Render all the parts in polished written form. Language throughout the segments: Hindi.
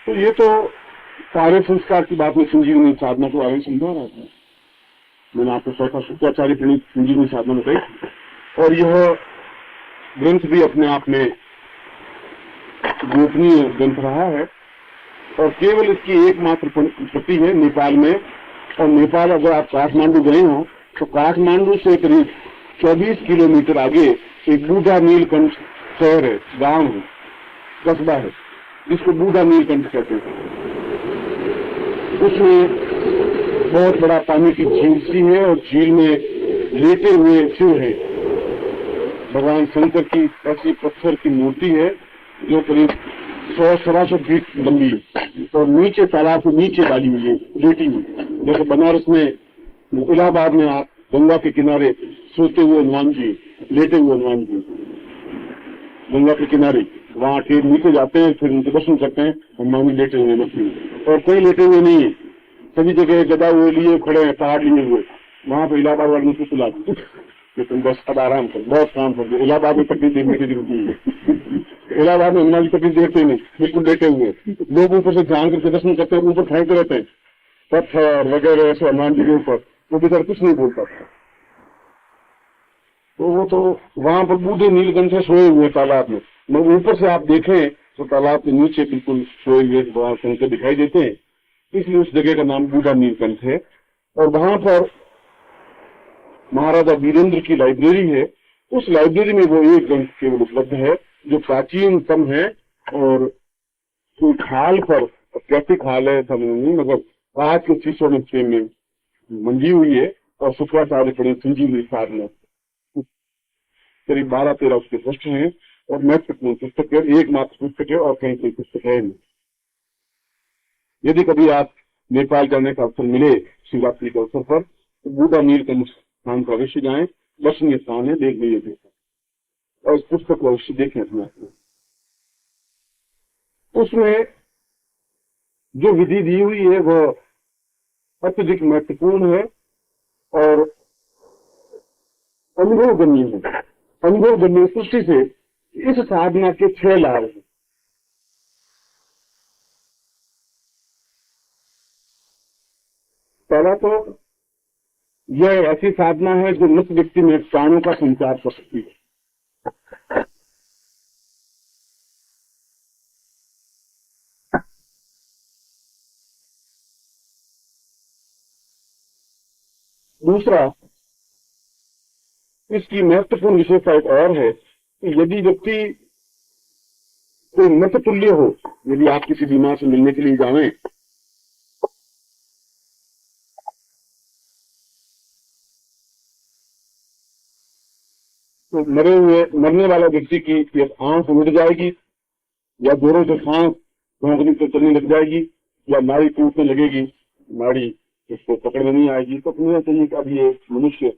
तो ये तो कार्य संस्कार की बात में संजीवनी साधना को आगे समझा रहा था। मैंने आपको चौथा शुक्राचार्य प्रणीत संजीवनी साधना में कही, और यह ग्रंथ भी अपने आप में गोपनीय ग्रंथ रहा है, और केवल इसकी एकमात्र प्रति है नेपाल में। और नेपाल, अगर आप काठमांडू गए हो तो काठमांडू से करीब 24 किलोमीटर आगे एक बूढ़ा नीलकंठ शहर है, गांव है, कस्बा है, जिसको बूढ़ा नीलकंठ कहते हैं। उसमें बहुत बड़ा पानी की झील सी है, और झील में लेटे हुए शिव है। भगवान शंकर की ऐसी पत्थर की मूर्ति है जो करीब 100-125 फीट लंबी है, और नीचे तालाब के नीचे डाली हुई है, लेटी हुई। जैसे बनारस में, इलाहाबाद में आप गंगा के किनारे सोते हुए हनुमान जी, लेटे हुए हनुमान जी गंगा के किनारे, वहां ठीक नीचे जाते हैं, फिर उनके दर्शन करते हैं, हनुमान जी लेटे हुए मछली। और कोई लेटे हुए नहीं है, सभी जगह गदा हुए लिए खड़े हैं, पहाड़ लिए हुए। वहां पर इलाहाबाद वाले मुझको सुला कि तुम बस अब आराम करो, बहुत काम कर दो। इलाहाबाद में तकलीफ देखने की जरूरत नहीं है। इलाहाबाद में हनुमान जी तकलीफ देखते ही नहीं, बिल्कुल लेटे हुए। लोग ऊपर से ध्यान करके दर्शन करते हैं, ऊपर फेंकते रहते हैं पत्थर वगैरह ऐसे हनुमान जी के ऊपर, वो बेचारा कुछ नहीं बोलता। तो वो तो वहां पर बूढ़े नीलकंठ से सोए हुए तालाब में, मगर ऊपर से आप देखें तो तालाब के नीचे बिल्कुल सोए हुए भगवान शंकर दिखाई देते हैं, इसलिए उस जगह का नाम बूढ़ा नीलकंठ है। और वहां पर महाराजा वीरेंद्र की लाइब्रेरी है, उस लाइब्रेरी में वो एक ग्रंथ केवल उपलब्ध है जो प्राचीनतम है, और कोई खाल पर, कैसी खाल है समझ नहीं, मगर आज के शीशों में फ्रेम में मंजी हुई है, और शुक्राचार्य प्रणीत संजीवनी साधना करीब 12-13 उसके पृष्ठ हैं, और महत्वपूर्ण पुस्तक है, एकमात्र पुस्तक है, और कहीं कोई पुस्तक है नहीं। यदि कभी आप नेपाल जाने का अवसर मिले शिवरात्रि के अवसर पर, तो बूढ़ा नीलकंठ स्थान को अवश्य जाएं, दर्शनीय स्थान है, देखने योग्य, और इस पुस्तक को अवश्य देखें अपने। उसमें जो विधि दी हुई है वह अत्यधिक महत्वपूर्ण है और अनुभवगम्य है। अनुभवगम्य दृष्टि से इस साधना के 6 लाभ हैं। पहला तो यह ऐसी साधना है जो मृत व्यक्ति में प्राणों का संचार कर सकती है। दूसरा, इसकी महत्वपूर्ण विशेषता एक और है कि यदि व्यक्ति कोई मृत तुल्य हो, यदि आप किसी बीमार से मिलने के लिए जाएं, तो मरने वाला व्यक्ति की आंख उड़ जाएगी, या जोरों से सांस भौंकने से चलने लग जाएगी, या नाड़ी टूटने लगेगी, नाड़ी उसको पकड़ में नहीं आएगी, तो समझना चाहिए कि अब ये मनुष्य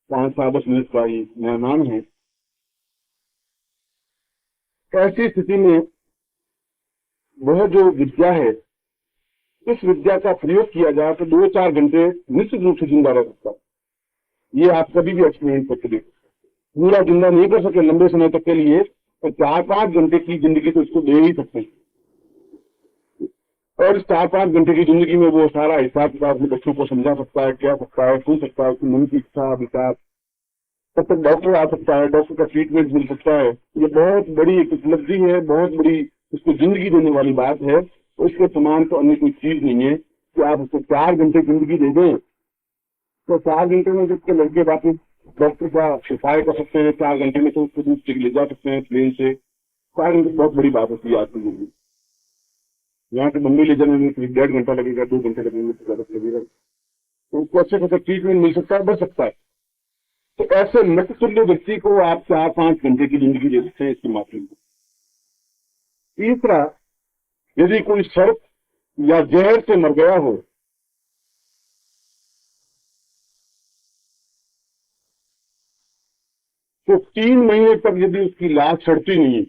5-10 मिनट का ही मेहमान है। ऐसी स्थिति में वह जो विद्या है, इस विद्या का प्रयोग किया जाए तो 2-4 घंटे निश्चित रूप से जिंदा रह सकता है। ये आप कभी भी एक्सपीरियंस करके देख, पूरा जिंदा नहीं कर सके लंबे समय तक के लिए, तो 4-5 घंटे की जिंदगी तो इसको दे ही सकते हैं। और इस 4-5 घंटे की जिंदगी में वो सारा हिसाब किताब अपने बच्चों को समझा सकता है, कह सकता है, सुन सकता है, उसकी मन की इच्छा विचार, तब तक डॉक्टर आ सकता है, डॉक्टर का ट्रीटमेंट मिल सकता है। ये बहुत बड़ी एक उपलब्धि है, बहुत बड़ी उसको जिंदगी देने वाली बात है। उसके समान तो अन्य कोई चीज नहीं है कि आप उसको 4 घंटे जिंदगी दे दें, तो 4 घंटे में जिसके लड़के वापिस डॉक्टर का उपाय कर सकते हैं, 4 घंटे में तो उसको दूसरे ले जा सकते हैं प्लेन से। 4 घंटे बहुत बड़ी बात होती है आपकी जिंदगी। यहाँ से बम्बई ले जाने में 1.5 घंटा लगेगा, 2 घंटे लगेंगे, तो ज्यादा लगेगा, तो उसको अच्छे खासा ट्रीटमेंट मिल सकता है, बढ़ सकता है। तो ऐसे मृततुल्य व्यक्ति को आप 4-5 घंटे की जिंदगी दे सकते हैं इसके माध्यम से। तीसरा, यदि कोई सर्प या जहर से मर गया हो, तो 3 महीने तक यदि उसकी लाश सड़ती नहीं है,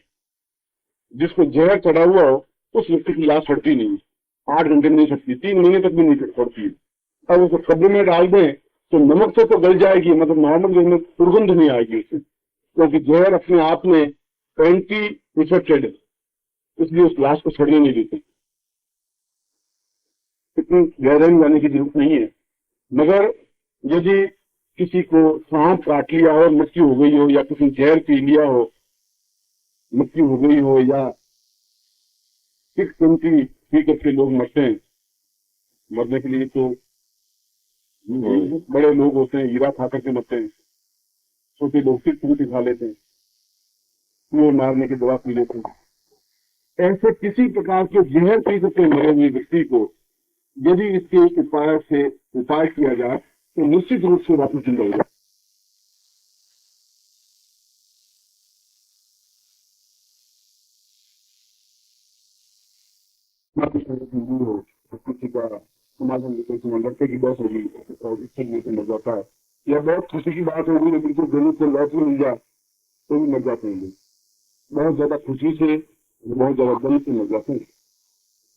जिसको जहर चढ़ा हुआ हो उस व्यक्ति की लाश सड़ती नहीं है, 8 घंटे में नहीं सड़ती, 3 महीने तक भी नहीं सड़ती है। अब उसको कब्र में डाल दें तो नमक से तो गल जाएगी, मतलब नॉर्मल में दुर्गंध नहीं आएगी उससे, क्योंकि जहर अपने आप में एंटी इफेक्टेड है, इसलिए उस लाश को सड़ने नहीं देते। इतनी गहराई में जाने की जरूरत नहीं है। मगर यदि किसी को सांप काट लिया हो, मृत्यु हो गई हो, या किसी जहर पी लिया हो, मृत्यु हो गई हो, या सिख कंटी पी करके लोग मरते हैं, मरने के लिए तो बड़े लोग होते हैं, हीरा खा करके मरते हैं, छोटे लोग सिर्फ फ्रूट खा लेते हैं, वो मारने की दवा पी लेते हैं। ऐसे किसी प्रकार के जहर पी करके मरे हुए व्यक्ति को यदि इसके उपाय किया जाए तो निश्चित रूप से वापस जिंदा हो जाए। किसी का समाज में लड़के की बात होगी और इससे मर जाता है, या बहुत खुशी की बात होगी लेकिन बिल्कुल गले से लौट मिल जाए तो भी मर जाते हैं। बहुत ज्यादा खुशी से, बहुत ज्यादा दम से मर जाते हैं।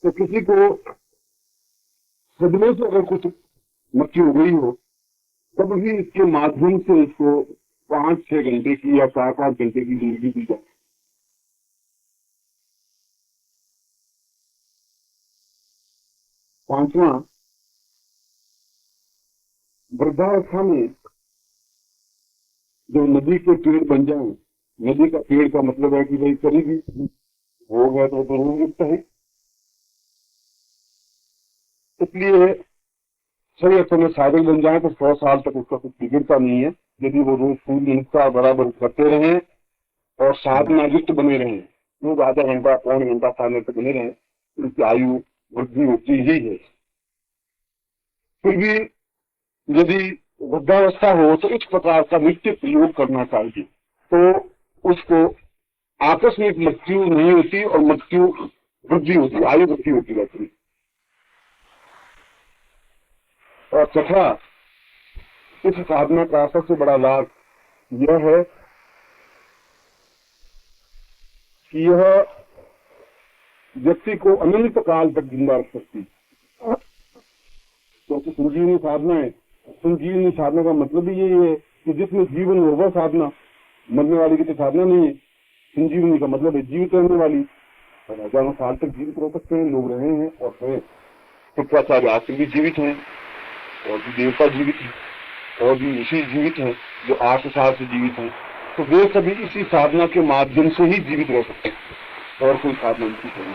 तो किसी को सदमे से अगर कुछ मृत्यु हो गई हो तब भी इसके माध्यम से इसको 5-6 घंटे की या 4-5 घंटे की जिंदगी दी जाए। पांचवा, वृद्धावस्था में जो नदी के पेड़ बन जाए। नदी का पेड़ का मतलब है कि भाई करीबी हो गया तो जरूर उगता है, इसलिए सही अर्थ में साधक बन जाए तो 100 साल तक उसका कुछ बिगड़ता नहीं है, यदि वो रोज फूल निष्ठा बराबर करते रहे और साधना युक्त बने रहे, रोज आधा घंटा 1 घंटा साधना तक बने रहे, उनकी आयु वृद्धि होती ही है। फिर भी यदि वृद्धावस्था हो तो इस प्रकार का नित्य प्रयोग करना चाहिए, तो उसको आकस्मिक मृत्यु नहीं होती और मृत्यु वृद्धि होती, आयु वृद्धि होती रहती है। और तथा इस साधना का सबसे बड़ा लाभ यह है कि यह व्यक्ति को अनंत काल तक जिंदा रख सकती है। क्योंकि संजीवनी साधना है। संजीवनी साधना का मतलब ही यही है कि जिसमें जीवन हो वह साधना, मरने वाली की तो साधना नहीं है। संजीवनी का मतलब है जीवित रहने वाली। हजारों साल तक जीवित रह सकते हैं, लोग रहे हैं और हैं। शुक्राचार्य आज भी जीवित हैं, और भी देवता जीवित है, और भी ऋषि जीवित हैं जो 8 साल से जीवित हैं। तो वे सभी इसी साधना के माध्यम से ही जीवित रह सकते हैं और कोई साधना नहीं करनी।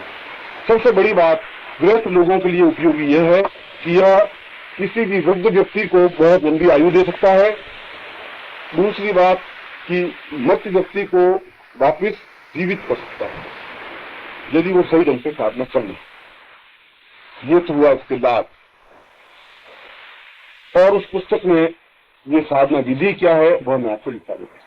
सबसे बड़ी बात गृहस्थ लोगों के लिए उपयोगी यह है कि यह किसी भी वृद्ध व्यक्ति को बहुत लंबी आयु दे सकता है। दूसरी बात कि मृत व्यक्ति को वापिस जीवित कर सकता है यदि वो सही ढंग से साधना कर ले। ये तो हुआ इसके लाभ। और उस पुस्तक में ये साधना विधि क्या है वह मैं आपको लिखा देता हूं।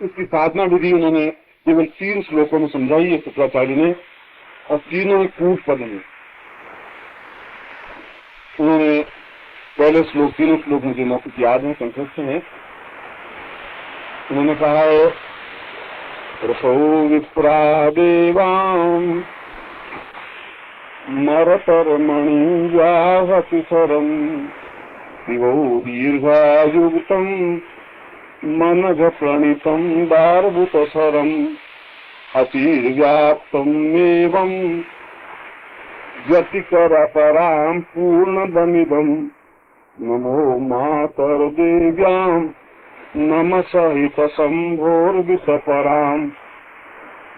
इसकी साधना विधि उन्होंने केवल 3 श्लोकों में समझाई है शुक्राचार्य ने, और तीनों में कूट पद में। उन्होंने पहले श्लोक, 3 श्लोक मुझे मौखिक याद है, कंठस्थ है। उन्होंने कहा है रसो विप्रा देवाम मरतरमणि व्याहति सरम शिवो दीर्घायुक्तम मनघ प्रणीतम दार्भुतसरम अतिव्याप्तम एवं व्यतिकरपराम पूर्णदमिदम नमो मातर देव्याम नम सहित शंभोर्विषपराम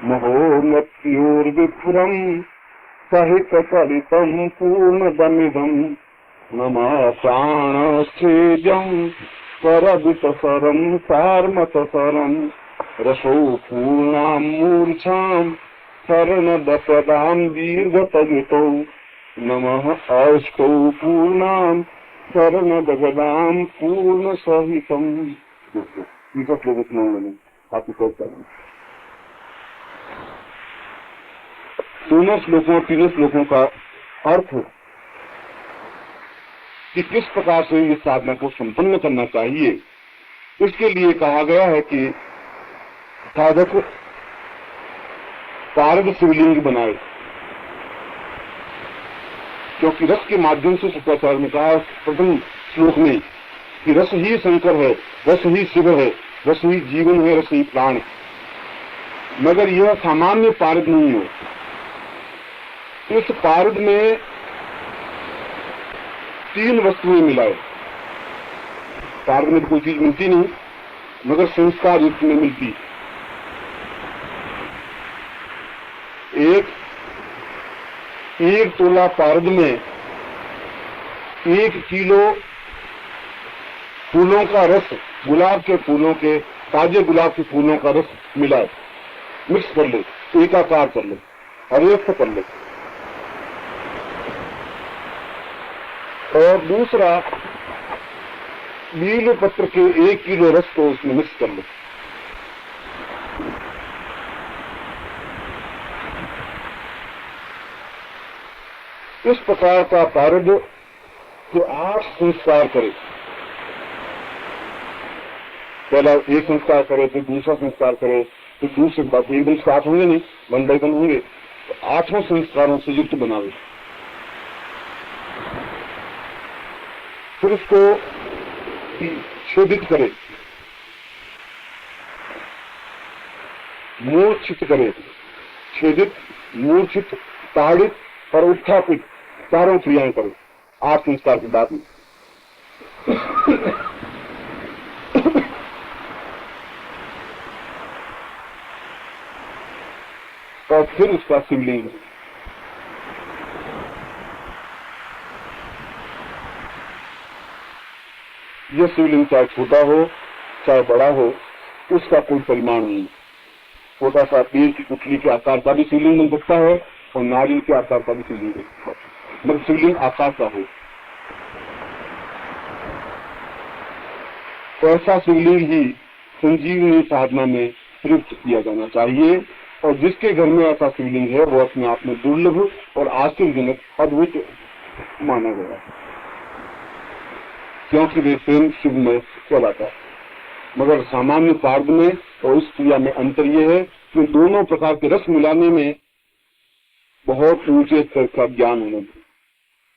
महो मृत्युर्विपुरम सहित परितम पूर्णदमिदम नमः प्राणच्छेदम परवितसरम सार्मतसरम रसो पूर्णाम मूर्छाम शरणदपदाम दीर्घतयुतो नमः अष्टौ पूर्णाम शरणदगदाम पूर्ण सहितम। दोनों श्लोकों 3 श्लोकों का अर्थ कि किस प्रकार से इस साधना को संपन्न करना चाहिए, इसके लिए कहा गया है कि साधक पारद शिवलिंग बनाए। क्योंकि रस के माध्यम से शुक्राचार्य ने कहा प्रथम श्लोक में कि रस ही शंकर है, रस ही शिव है, रस ही जीवन है, रस ही प्राण है। मगर यह सामान्य पारद नहीं है। इस पारद में 3 वस्तुएं मिलाए। पारद में तो कोई चीज मिलती नहीं, मगर संस्कार युक्त में मिलती। एक तोला पारद में 1 किलो फूलों का रस, गुलाब के फूलों के, ताजे गुलाब के फूलों का रस मिलाए, मिक्स कर ले, एकाकार कर ले, अरेख कर ले। और दूसरा, नील पत्र के 1 किलो रस को उसमें मिक्स कर ले। इस प्रकार का पारद जो 8 संस्कार करे, पहला एक संस्कार करे, फिर दूसरा संस्कार करे, फिर दूसरे बात एकदम 7 होंगे नहीं, 1 बाय 1 होंगे, तो 8 संस्कारों से युक्त बनावे। फिर उसको छेदित करे, मूर्छित करे, छेदित, मूर्छित, ताड़ित और उत्थापित, 4 क्रियाएं करे 8 संस्कार के बाद में। और फिर उसका शिवलिंग, यह शिवलिंग चाहे छोटा हो चाहे बड़ा हो, उसका कोई परिमाण नहीं। छोटा सा पेड़ की गुठली के आकार का भी शिवलिंग बन सकता है और नारियल के आकार का भी शिवलिंग बन सकता है, मगर शिवलिंग आकार का हो। तो ऐसा शिवलिंग ही संजीवनी साधना में प्रयुक्त किया जाना चाहिए। और जिसके घर में ऐसा शिवलिंग है वो अपने आप में दुर्लभ और आश्चर्यजनक, अद्भुत माना गया, क्योंकि वे स्वयं शिव में कहलाता है। मगर सामान्य पारद में और इस क्रिया में अंतर यह है कि दोनों प्रकार के रस मिलाने में बहुत ऊंचे स्तर का ज्ञान होना चाहिए,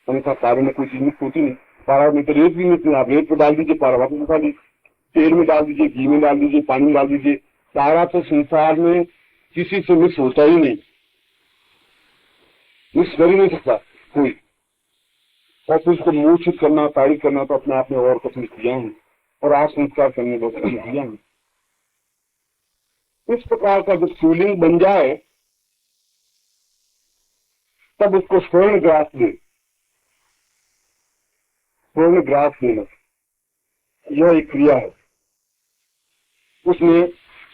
अन्यथा पारा में कोई चीज मिक्स होती नहीं। पारा में तो रेत भी मिक्स नहीं, आप रेत पर डाल दीजिए, पारा वापस उठा लीजिए, तेल में डाल दीजिए, घी में डाल दीजिए, पानी में डाल दीजिए, पारा तो संसार में किसी से मिक्स होता ही नहीं, मिक्स कर ही नहीं सकता कोई। और फिर उसको मूर्छित करना, ताड़ित करना तो अपने आप में और कठिन क्रिया है, और आज संस्कार करने बहुत कठिन क्रिया है। इस प्रकार का जब शिवलिंग बन जाए तब उसको स्वर्ण ग्रास दे, स्वर्ण ग्रास देना, यह एक क्रिया है। उसमें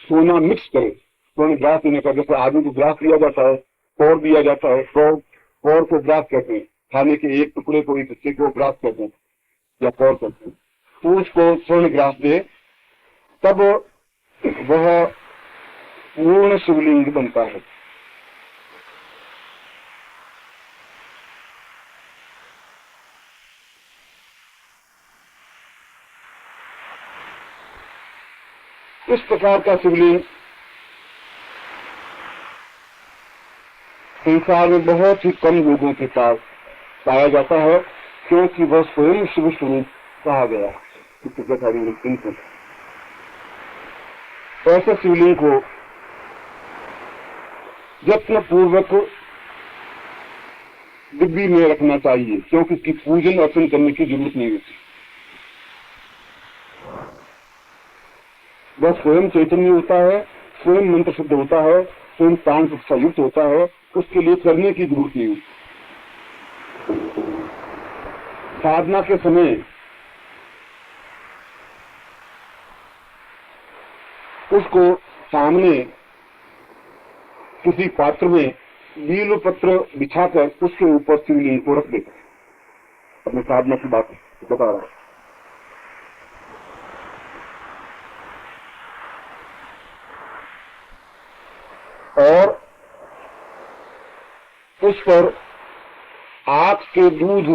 सोना मिक्स करे, स्वर्ण ग्रास देने का। जैसे आदमी को ग्रास दिया जाता है, कौर दिया जाता है, कौर को ग्रास कहते हैं, खाने के एक टुकड़े को, एक हिस्से को ग्रास कहते हैं या कौर कहते हैं। तो उसको स्वर्ण ग्रास दे, तब वह पूर्ण शिवलिंग बनता है। इस प्रकार का शिवलिंग संसार में बहुत ही कम लोगों के पास पाया जाता है, क्योंकि वह स्वयं शिव स्वरूप कहा गया। ऐसे शिवलिंग को यत्न पूर्वक डिब्बी में रखना चाहिए, क्योंकि इसकी पूजन अर्चन करने की जरूरत नहीं होती। वह स्वयं चैतन्य होता है, स्वयं मंत्र शुद्ध होता है, स्वयं प्राण से युक्त होता है, उसके लिए करने की जरूरत नहीं होती। साधना के समय उसको सामने किसी पात्र में नील पत्र बिछाकर उसके ऊपर शिवलिंग को रख देता। अपने साधना की बात बता रहा है। और उस पर आंख के दूध,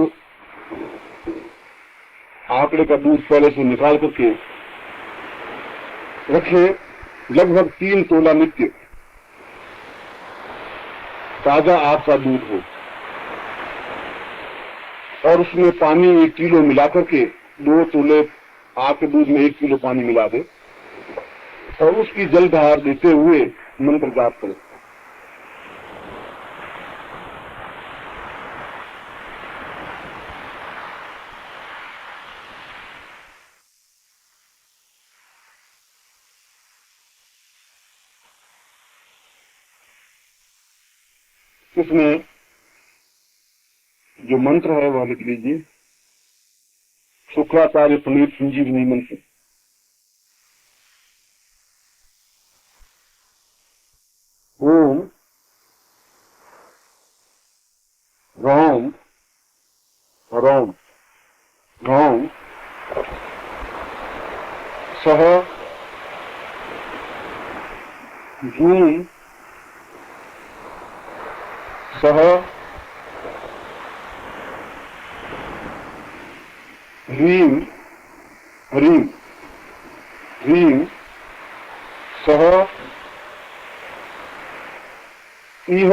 आंकड़े का दूध पहले से निकाल करके रखे, लगभग 3 तोला नित्य ताजा आंख का दूध हो, और उसमें पानी 1 किलो मिलाकर के 2 तोले आपके दूध में 1 किलो पानी मिला दे और उसकी जल धार देते हुए मंत्र जाप करें। इसमें जो मंत्र है वह लिख लीजिए, शुक्राचार्य प्रणीत संजीवनी मंत्र। ओम रोम रोम रोम सह जूम सह ह्रीं ह्रीं ह्रीं सह इह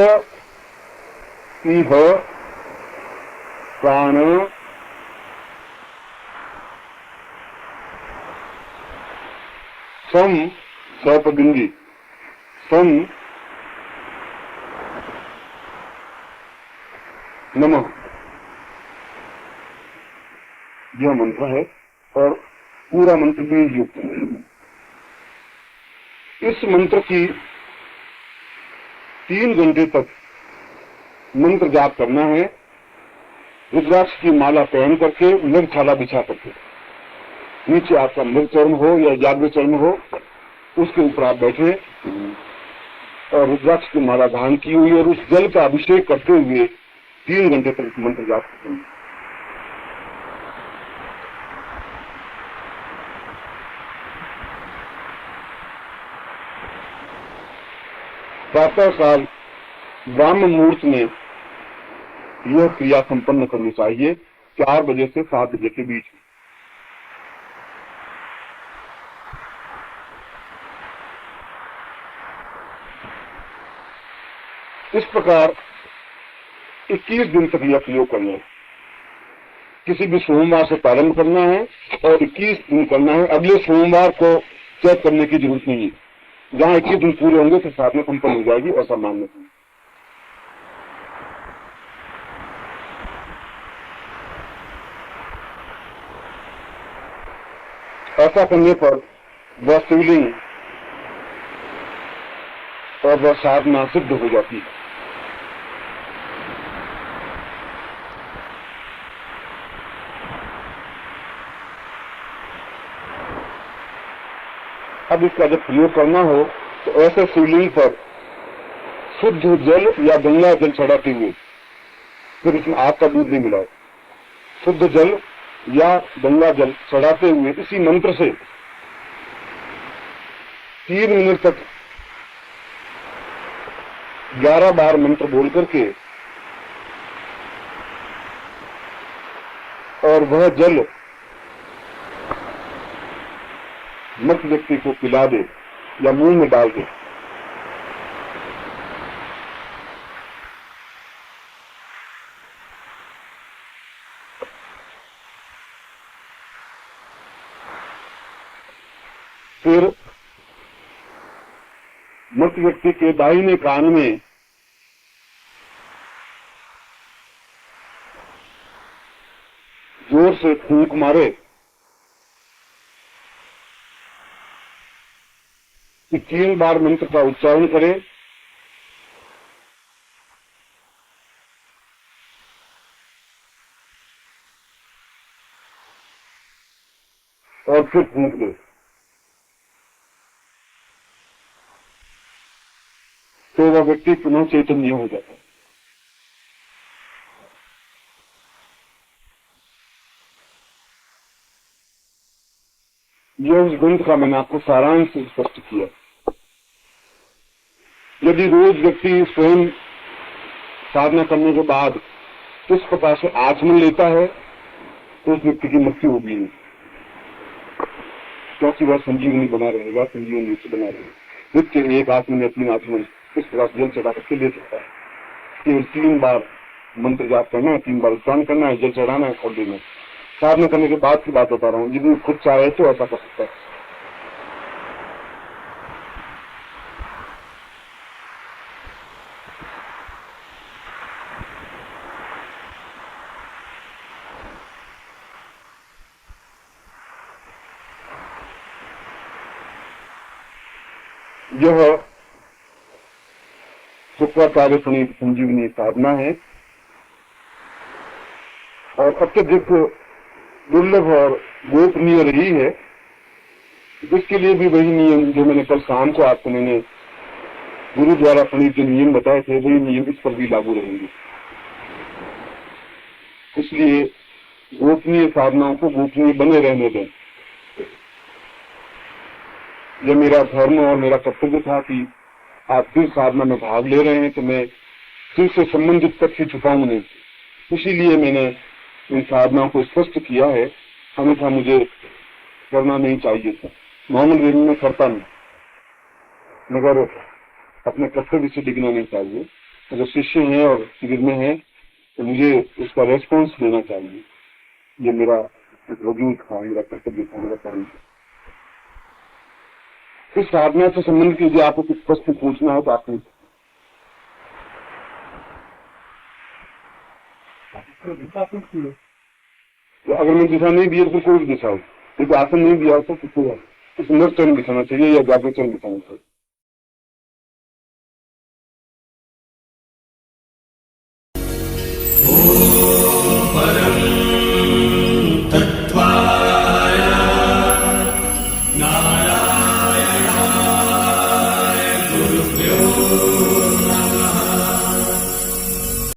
इह प्राण सम सपबिंदी सम नमः। यह मंत्र है और पूरा मंत्र बीज युक्त है। इस मंत्र की 3 घंटे तक मंत्र जाप करना है, रुद्राक्ष की माला पहन करके, मृगछाला बिछा करके। नीचे आपका मृग चर्म हो या जागृत चर्म हो, उसके ऊपर आप बैठे और रुद्राक्ष की माला धारण की हुई और उस जल का अभिषेक करते हुए 3 घंटे तक मंत्र जाप करते हैं। प्रातः काल ब्राह्म मुहूर्त में यह क्रिया संपन्न करनी चाहिए, 4 बजे से 7 बजे के बीच में। इस प्रकार 21 दिन तक यह प्रयोग करना है। किसी भी सोमवार से प्रारंभ करना है और 21 दिन करना है। अगले सोमवार को चेक करने की जरूरत नहीं है, जहां 21 दिन पूरे होंगे तो साथ में संपन्न हो जाएगी, ऐसा मानना चाहिए। ऐसा करने पर वह शिवलिंग और वह साधना सिद्ध हो जाती है। अब इसका जब प्रयोग करना हो तो ऐसे शिवलिंग पर शुद्ध जल या गंगा जल चढ़ाते हुए, फिर इसमें आग का दूध नहीं मिलाओ, शुद्ध जल या गंगा जल चढ़ाते हुए इसी मंत्र से 3 मिनट तक 11 बार मंत्र बोल करके और वह जल मृत व्यक्ति को पिला दे या मुंह में डाल दे। फिर मृत व्यक्ति के दाहिने कान में जोर से फूंक मारे, 3 बार मंत्र का उच्चारण करे और फिर फूंक दे। तो वह व्यक्ति पुनः चैतन्य हो जाता है। यह उस ग्रंथ का मैंने आपको सारांश से स्पष्ट किया। यदि रोज व्यक्ति स्वयं साधना करने के बाद इस प्रकार से आचमन लेता है तो उस व्यक्ति की मृत्यु होगी नहीं, क्योंकि वह संजीवनी बना रहेगा, संजीवनी से बना रहेगा। नित्य एक आत्मा ने अपनी आचमन इस प्रकार से जल चढ़ा करके ले सकता है। केवल 3 बार मंत्र जाप करना है, 3 बार उच्चारण करना है, जल चढ़ाना है और देना है। साधना करने के बाद की बात बता रहा हूँ। यदि खुद चाहे तो ऐसा कर सकता है। यह शुक्राचार्य प्रणीत संजीवनी साधना है और अत्यधिक दुर्लभ और गोपनीय रही है। इसके लिए भी वही नियम जो मैंने कल शाम को आपको मैंने गुरु द्वारा प्रणीत जो नियम बताए थे, वही नियम इस पर भी लागू रहेंगे। इसलिए गोपनीय साधनाओं को गोपनीय बने रहने दें। यह मेरा धर्म और मेरा कर्तव्य था कि आप फिर साधना में भाग ले रहे हैं तो मैं फिर से संबंधित तथ्य छुपाऊं नहीं। इसीलिए मैंने इन साधनाओं को स्पष्ट किया है, अन्यथा मुझे करना नहीं चाहिए था। मामूल में करता नहीं, मगर अपने कर्तव्य से डिगना नहीं चाहिए। अगर शिष्य हैं और शिविर में हैं तो मुझे उसका रेस्पॉन्स देना चाहिए। ये मेरा वजूद था, मेरा कर्तव्य था, मेरा कर्म। इस साधना से संबंध कीजिए, आपको कुछ प्रश्न पूछना है तो आप तो अगर मैं दिशा नहीं दिया तो कोई दिशा हो, क्योंकि आसन नहीं दिया तो कुछ नष्ट बिछाना चाहिए या जागृत बिछाना चाहिए।